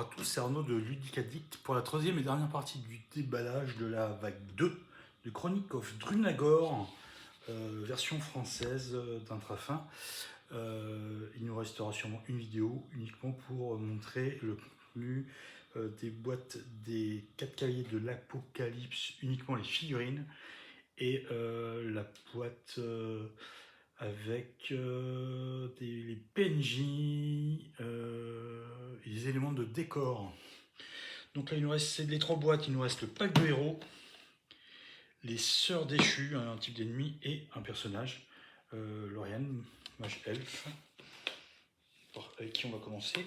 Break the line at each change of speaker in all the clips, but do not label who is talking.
bonsoir à tous, c'est Arnaud de Ludic Addict pour la troisième et dernière partie du déballage de la vague 2 de Chronic of Drunagor, version française d'Intrafin. Il nous restera sûrement une vidéo uniquement pour montrer le contenu des boîtes des 4 cahiers de l'Apocalypse, uniquement les figurines, et la boîte avec les PNJ et les éléments de décor. Donc là, il nous reste les 3 boîtes. Il nous reste le pack de héros, les sœurs déchues, un type d'ennemi et un personnage, Lauriane, mage elfe, avec qui on va commencer.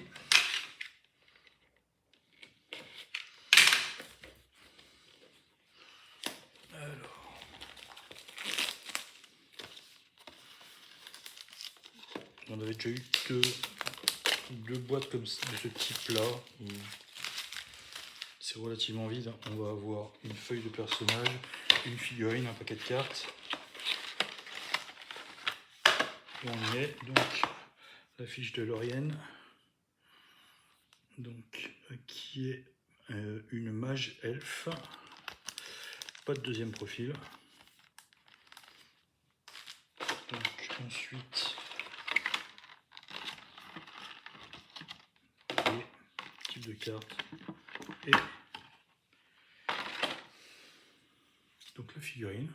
Alors, on avait déjà eu deux boîtes comme de ce type-là. C'est relativement vide. On va avoir une feuille de personnage, une figurine, un paquet de cartes. Et on y est. Donc, la fiche de Lauriane, donc, qui est une mage elfe. Pas de deuxième profil. Donc, ensuite, les types de cartes. Et donc la figurine.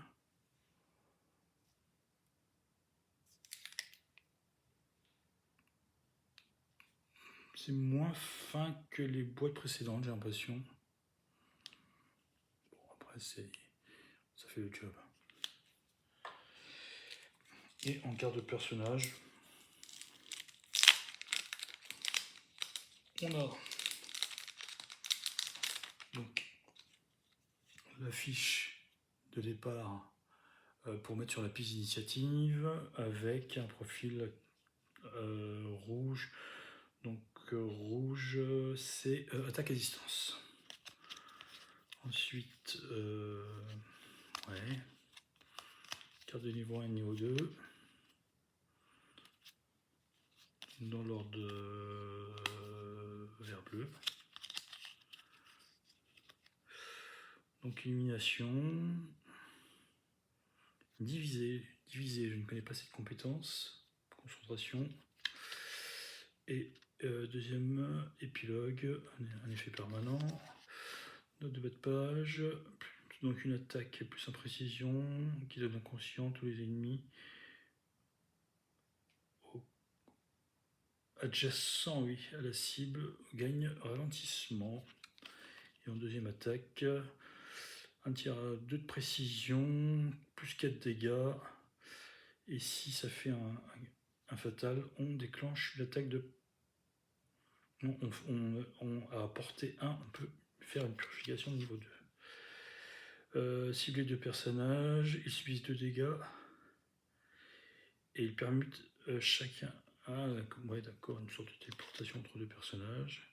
C'est moins fin que les boîtes précédentes, j'ai l'impression. Bon, après, ça fait le job. Et en carte de personnage, on a donc la fiche de départ pour mettre sur la piste d'initiative avec un profil rouge. Donc rouge, c'est attaque à distance. Ensuite, ouais, carte de niveau 1 et niveau 2. Dans l'ordre de vert bleu. Donc illumination. Diviser, je ne connais pas cette compétence. Concentration. Et deuxième épilogue, un effet permanent. Note de bas de page. Donc une attaque plus imprécision qui donne inconscient tous les ennemis adjacent, oui, à la cible, gagne ralentissement. Et en deuxième attaque, un tir à 2 de précision, plus 4 dégâts. Et si ça fait un fatal, on déclenche l'attaque de... Non, à portée 1, on peut faire une purification de niveau 2. Cibler 2 personnages, ils subissent 2 dégâts. Et ils permutent chacun... Ah, ouais, d'accord, une sorte de téléportation entre 2 personnages.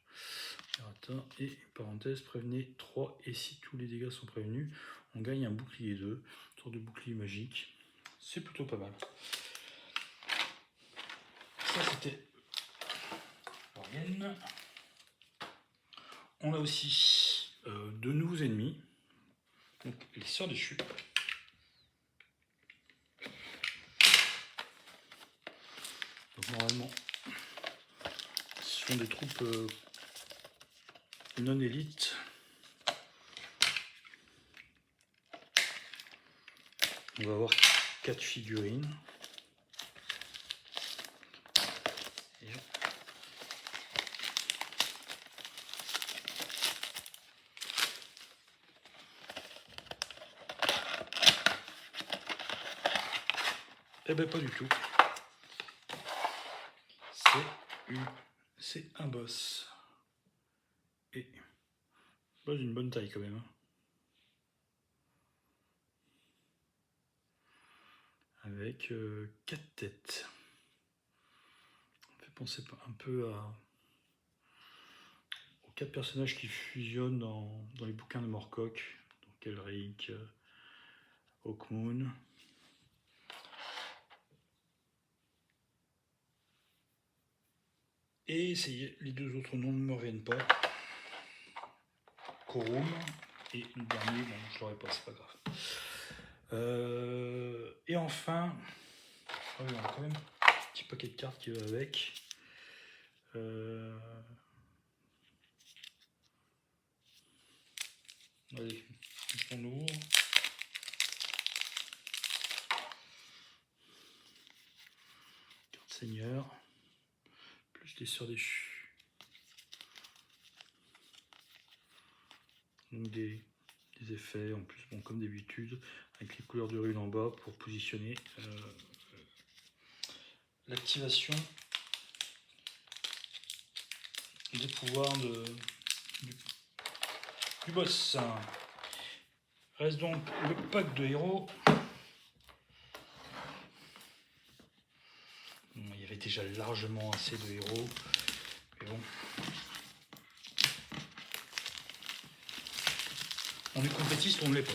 Et parenthèse, prévenez 3, et si tous les dégâts sont prévenus, on gagne un bouclier 2, une sorte de bouclier magique. C'est plutôt pas mal. Ça, c'était Lauriane. On a aussi de nouveaux ennemis, donc les sœurs déchues. Donc normalement, ce sont des troupes non élites. On va avoir 4 figurines. Eh ben pas du tout. C'est un boss. Et boss d'une bonne taille quand même. Avec 4 têtes. Ça fait penser un peu aux 4 personnages qui fusionnent dans les bouquins de Moorcock. Donc Elric, Hawkmoon. Et les 2 autres noms ne me reviennent pas. Corum. Et le dernier, bon, je l'aurai pas, c'est pas grave. Et enfin, il y a quand même un petit paquet de cartes qui va avec. Allez, on ouvre. Carte Seigneur. Plus des Sœurs déchues. Donc des effets en plus, bon, comme d'habitude, avec les couleurs de runes en bas pour positionner l'activation des pouvoirs du boss. Reste donc le pack de héros. Il y avait déjà largement assez de héros, mais bon. On est compétiste, on ne l'est pas.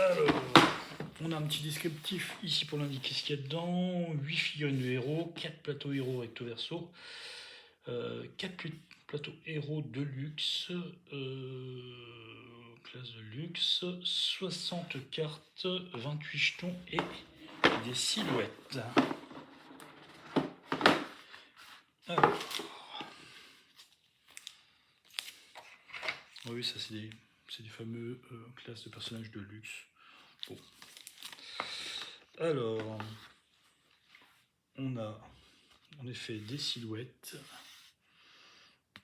Alors, on a un petit descriptif ici pour l'indiquer ce qu'il y a dedans. 8 figurines de héros, 4 plateaux héros recto verso, 4 plateaux héros de luxe, classe de luxe, 60 cartes, 28 jetons et des silhouettes. Alors, oui, ça c'est des fameux classes de personnages de luxe. Bon. Alors, on a en effet des silhouettes,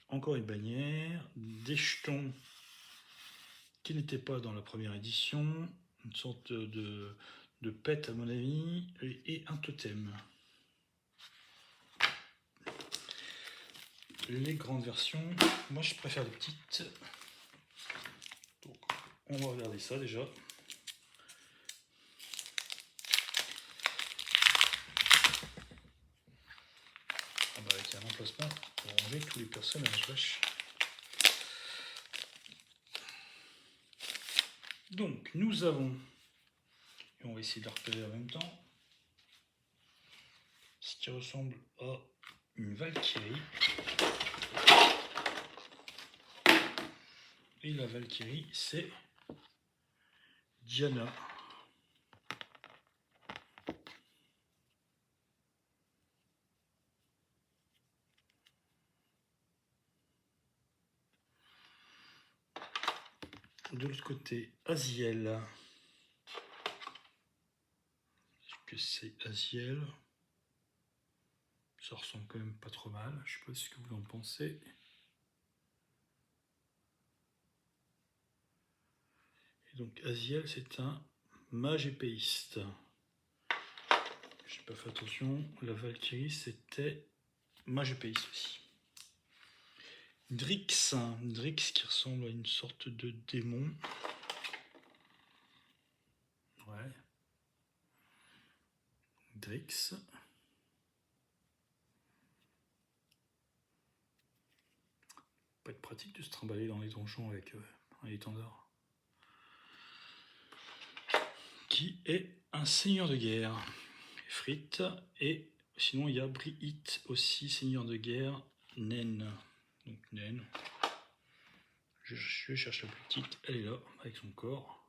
encore une bannière, des jetons qui n'étaient pas dans la première édition, une sorte de pet à mon avis, et un totem. Les grandes versions, moi je préfère les petites. Donc, on va regarder ça déjà. Ah bah avec un emplacement pour ranger tous les personnages, vache. Donc nous avons, et on va essayer de repérer en même temps, ce qui ressemble à une Valkyrie. Et la Valkyrie, c'est Diana. De l'autre côté, Aziel. Est-ce que c'est Aziel? Ça ressemble quand même pas trop mal. Je sais pas ce que vous en pensez. Et donc Aziel, c'est un mage épéiste. J'ai pas fait attention. La Valkyrie, c'était mage épéiste aussi. Drix. Drix qui ressemble à une sorte de démon. Ouais. Drix. Pas être pratique de se trimballer dans les donjons avec un étendard. Qui est un seigneur de guerre. Frith. Et sinon il y a Brigitte aussi, seigneur de guerre. Naine. Donc Naine. Je cherche la plus petite. Elle est là, avec son corps.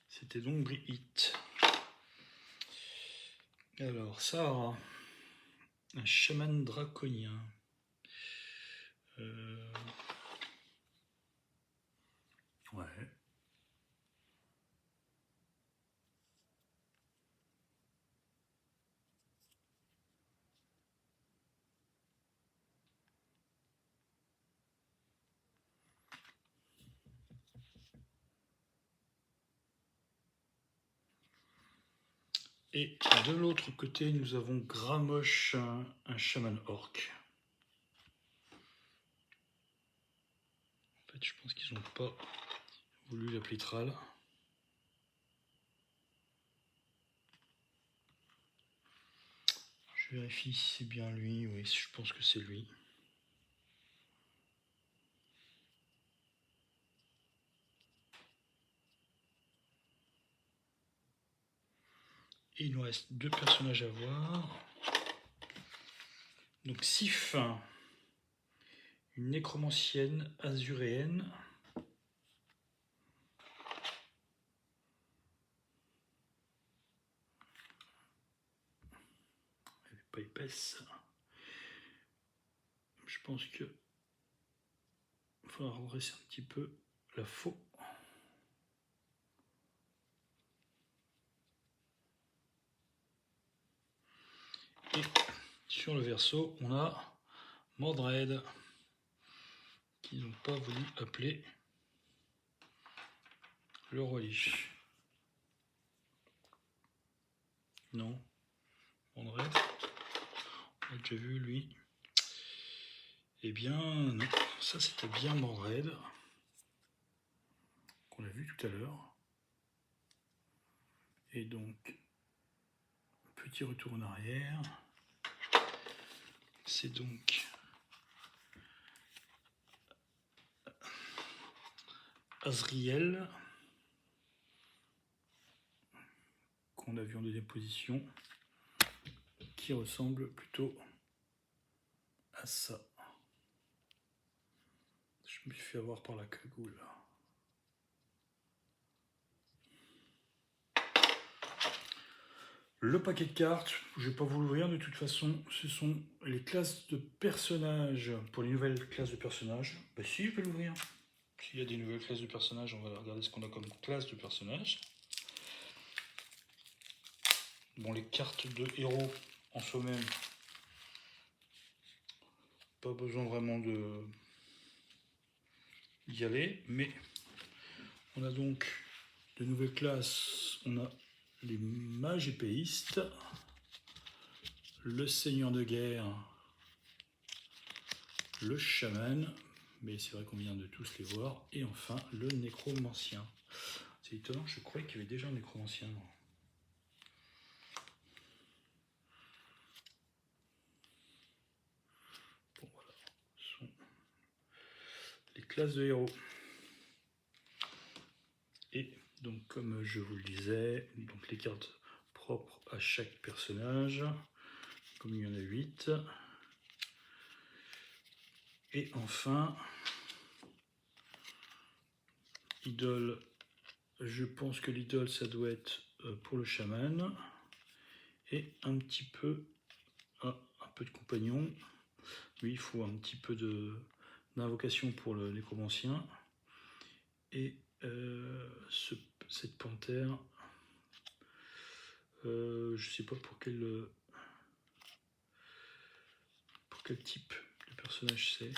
C'était donc Brigitte. Alors, Sarah, un chaman draconien. Ouais. Et de l'autre côté, nous avons Gramoche, un chaman orc. En fait, je pense qu'ils n'ont pas voulu l'appeler Thrall. Je vérifie si c'est bien lui. Oui, je pense que c'est lui. Et il nous reste 2 personnages à voir. Donc Sif, une nécromancienne azuréenne. Elle n'est pas épaisse. Je pense que il faudra redresser un petit peu la faux. Et sur le verso, on a Mordred, qu'ils n'ont pas voulu appeler le roi Lich. Non, Mordred, on a déjà vu lui. Eh bien, non, ça c'était bien Mordred, qu'on a vu tout à l'heure. Et donc, petit retour en arrière. C'est donc Azriel, qu'on a vu en deuxième position, qui ressemble plutôt à ça. Je me suis fait avoir par la cagoule. Le paquet de cartes, je ne vais pas vous l'ouvrir de toute façon, ce sont les classes de personnages. Pour les nouvelles classes de personnages, bah si, je vais l'ouvrir. S'il y a des nouvelles classes de personnages, on va regarder ce qu'on a comme classe de personnages. Bon, les cartes de héros en soi-même, pas besoin vraiment d'y aller, mais on a donc de nouvelles classes. On a les mages épéistes, le seigneur de guerre, le chaman, mais c'est vrai qu'on vient de tous les voir, et enfin le nécromancien. C'est étonnant, je croyais qu'il y avait déjà un nécromancien. Bon, voilà, ce sont les classes de héros. Et donc, comme je vous le disais, donc les cartes propres à chaque personnage, comme il y en a 8. Et enfin, idole, je pense que l'idole, ça doit être pour le chaman. Et un petit peu, un peu de compagnon. Lui, il faut un petit peu d'invocation pour le nécromancien. Et cette panthère, je sais pas pour quel type de personnage c'est.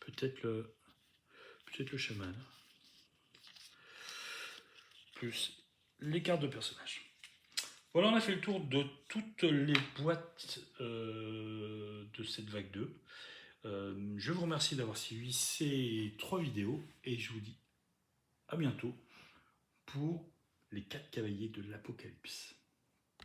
Peut-être le chaman. Plus les cartes de personnages. Voilà, on a fait le tour de toutes les boîtes de cette vague 2. Je vous remercie d'avoir suivi ces 3 vidéos et je vous dis à bientôt pour les 4 cavaliers de l'Apocalypse.